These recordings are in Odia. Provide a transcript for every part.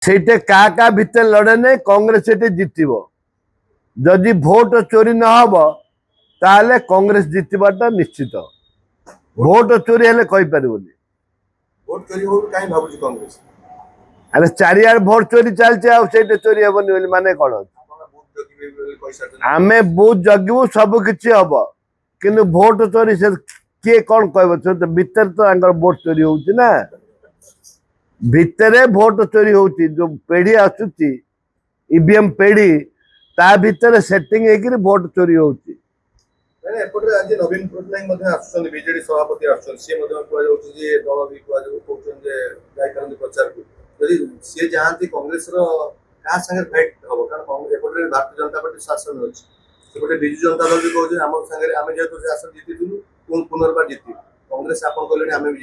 ସେଇଟା କାହା ଭିତରେ ଲড়େ ନାହିଁ କଂଗ୍ରେସ ସେଠି ଜିତିବ। ଯଦି ଭୋଟ ଚୋରି ନ ହବ ତାହେଲେ କଂଗ୍ରେସ ଜିତିବାଟା ନିଶ୍ଚିତ। ଭୋଟ ଚୋରି ହେଲେ କହିପାରିବନି। ଭୋଟ ଚୋରି ହଉ କାହିଁ ଭାବୁଛି କଂଗ୍ରେସ? ଆରେ ଚାରିଆଡେ ଭୋଟ ଚୋରି ଚାଲିଛି ଆଉ ସେଇଟା ଚୋରି ହବନି ବୋଲି ମାନେ କଣ? ଆମେ ବୁଥ ଜଗିବୁ ସବୁ କିଛି ହବ କିନ୍ତୁ ଭୋଟ ଚୋରି ସେ କିଏ କଣ କହିବ? ଭିତରେ ତ ତାଙ୍କର ଭୋଟ ଚୋରି ହଉଛି ନା, ଭିତରେ ଭୋଟ ଚୋରି ହଉଛି। ଯୋଉ ପେଢି ଆସୁଛି ଇଭିଏମ ପେଢି ତା ଭିତରେ ସେଟିଂ ହେଇକିରି ଭୋଟ ଚୋରି ହଉଛି। ଏପଟେ ଆଜି ନବୀନ ପଟ୍ଟନାୟକ ମଧ୍ୟ ଆସୁଛନ୍ତି, ବିଜେଡି ସଭାପତି ଆସୁଛନ୍ତି, ସେ ମଧ୍ୟ କୁହାଯାଉଛି ଯେ ଦଳ ବି କହୁଛନ୍ତି ଯେ ଯାଇପାରନ୍ତି ପ୍ରଚାରକୁ। ଯଦି ସିଏ ଯାଆନ୍ତି କଂଗ୍ରେସର କାହା ସାଙ୍ଗରେ ଫାଇଟ୍ ହବ? କାରଣ ଏପଟେ ଭାରତୀୟ ଜନତା ପାର୍ଟି ଶାସନ ଅଛି, ସେପଟେ ବିଜୁ ଜନତା ଦଳ ବି କହୁଛନ୍ତି ଆମ ସାଙ୍ଗରେ ଆମେ ଯେହେତୁ ଶାସନ ଜିତିଥିଲୁ ପୁନର୍ବାର ଜିତିବୁ, କଂଗ୍ରେସ ଆପଣ କହିଲେଣି ଆମେ ବି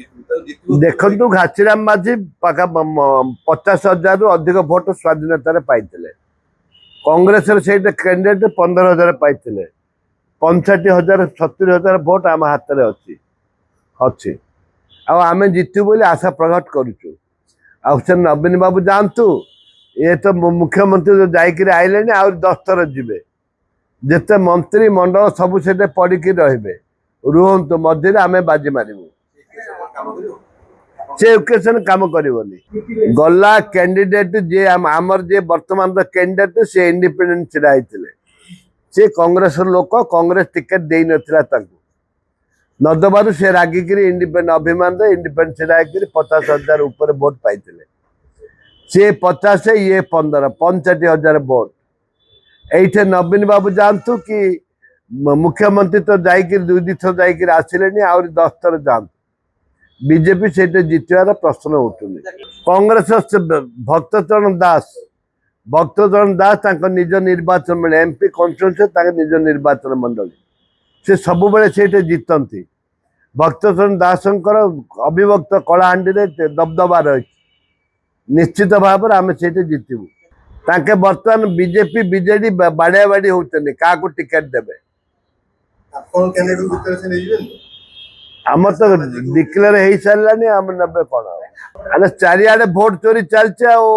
ଜିତିବୁ। ଦେଖନ୍ତୁ ଘାଚିରାମ ମାଝୀ ପାଖା 50,000 ରୁ ଅଧିକ ଭୋଟ ସ୍ୱାଧୀନତାରେ ପାଇଥିଲେ। କଂଗ୍ରେସର ସେଇଟା କ୍ୟାଣ୍ଡିଡେଟ୍ 15,000 ପାଇଥିଲେ। 65,000 70,000 ଭୋଟ ଆମ ହାତରେ ଅଛି ଆଉ ଆମେ ଜିତିବୁ ବୋଲି ଆଶା ପ୍ରକଟ କରୁଛୁ। ଆଉ ସେ ନବୀନ ବାବୁ ଯାଆନ୍ତୁ, ଏ ତ ମୁଖ୍ୟମନ୍ତ୍ରୀ ଯାଇକିରି ଆଇଲେଣି, ଆହୁରି 10 ଥର ଯିବେ। ଯେତେ ମନ୍ତ୍ରୀ ମଣ୍ଡଳ ସବୁ ସେଠି ପଡିକି ରହିବେ, ରୁହନ୍ତୁ ମଝିରେ ଆମେ ବାଜି ମାରିବୁ। ସେ ଓକେସନ କାମ କରିବନି। ଗଲା କ୍ୟାଣ୍ଡିଡେଟ୍ ଯିଏ ଆମର ଯିଏ ବର୍ତ୍ତମାନ କ୍ୟାଣ୍ଡିଡେଟ୍ ସେ ଇଣ୍ଡିପେଣ୍ଡେଣ୍ଟ ଛିଡା ହେଇଥିଲେ, ସେ କଂଗ୍ରେସ ଲୋକ, କଂଗ୍ରେସ ଟିକେଟ ଦେଇ ନଥିଲା ତାଙ୍କୁ। ନଦବାରୁ ସେ ରାଗିକିରି ଇଣ୍ଡିପେଣ୍ଡେଣ୍ଟ ଅଭିମାନରେ ଇଣ୍ଡିପେଣ୍ଡେଣ୍ଟ ଛିଡା ହେଇକିରି 50,000 ଉପରେ ଭୋଟ ପାଇଥିଲେ। ସେ 50 ଇଏ 15 65,000 ଭୋଟ। এইঠে নবীন বাবু যাଆନ୍ତୁ କି ମୁଖ୍ୟମନ୍ତ୍ରୀ ତ ଯାଇକିରି 2 ଥର ଯାଇକିରି ଆସିଲେଣି, ଆହୁରି 10 ଥର ଯାଆନ୍ତୁ। ବିଜେପି ସେଇଟା ଜିତିବାର ପ୍ରଶ୍ନ ଉଠୁନି। କଂଗ୍ରେସ ଭକ୍ତଚରଣ ଦାସ ତାଙ୍କ ନିଜ ନିର୍ବାଚନ ମଣ୍ଡଳୀ ଏମପି କନଷ୍ଟିଚ୍ୟୁଏନ୍ସି ତାଙ୍କ ନିଜ ନିର୍ବାଚନ ମଣ୍ଡଳୀ, ସେ ସବୁବେଳେ ସେଇଠି ଜିତନ୍ତି। ଭକ୍ତଚରଣ ଦାସଙ୍କର ଅବିଭକ୍ତ କଳାହାଣ୍ଡିରେ ଦବଦବା ରହିଛି, ନିଶ୍ଚିତ ଭାବରେ ଆମେ ସେଇଠି ଜିତିବୁ। ତାଙ୍କେ ବର୍ତ୍ତମାନ ବିଜେପି ବିଜେଡି ବାଡିଆ ବାଡି ହଉଛନ୍ତି କାହାକୁ ଟିକେଟ ଦେବେ। ଆମର ତ ଡିକ୍ଲେୟାର ହେଇସାରିଲାନି, ଆମେ ନେବେ କଣ? ଆରେ ଚାରିଆଡେ ଭୋଟ ଚୋରି ଚାଲିଛି ଆଉ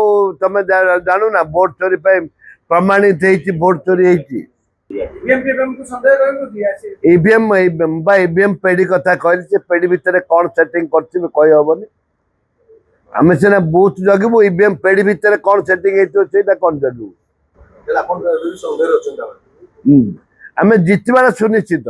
ତମେ ଜାଣୁନା? ଭୋଟ ଚୋରି ପାଇଁ ପ୍ରମାଣିତ ହେଇଛି ଭୋଟ ଚୋରି ହେଇଛି। ଇଭିଏମ ପେଢି କଥା କହିଲି, ସେ ପେଢି ଭିତରେ କଣ ସେଟିଂ କରିଥିବେ କହିହବନି। ଆମେ ସିନା ବୁଥ ଜଗିବୁ, ଇଭିଏମ ପେଢି ଭିତରେ କଣ ସେଟିଂ ହେଇଥିବ ସେଇଟା କଣ ଜଗିବୁ? ଆମେ ଜିତିବାର ସୁନିଶ୍ଚିତ।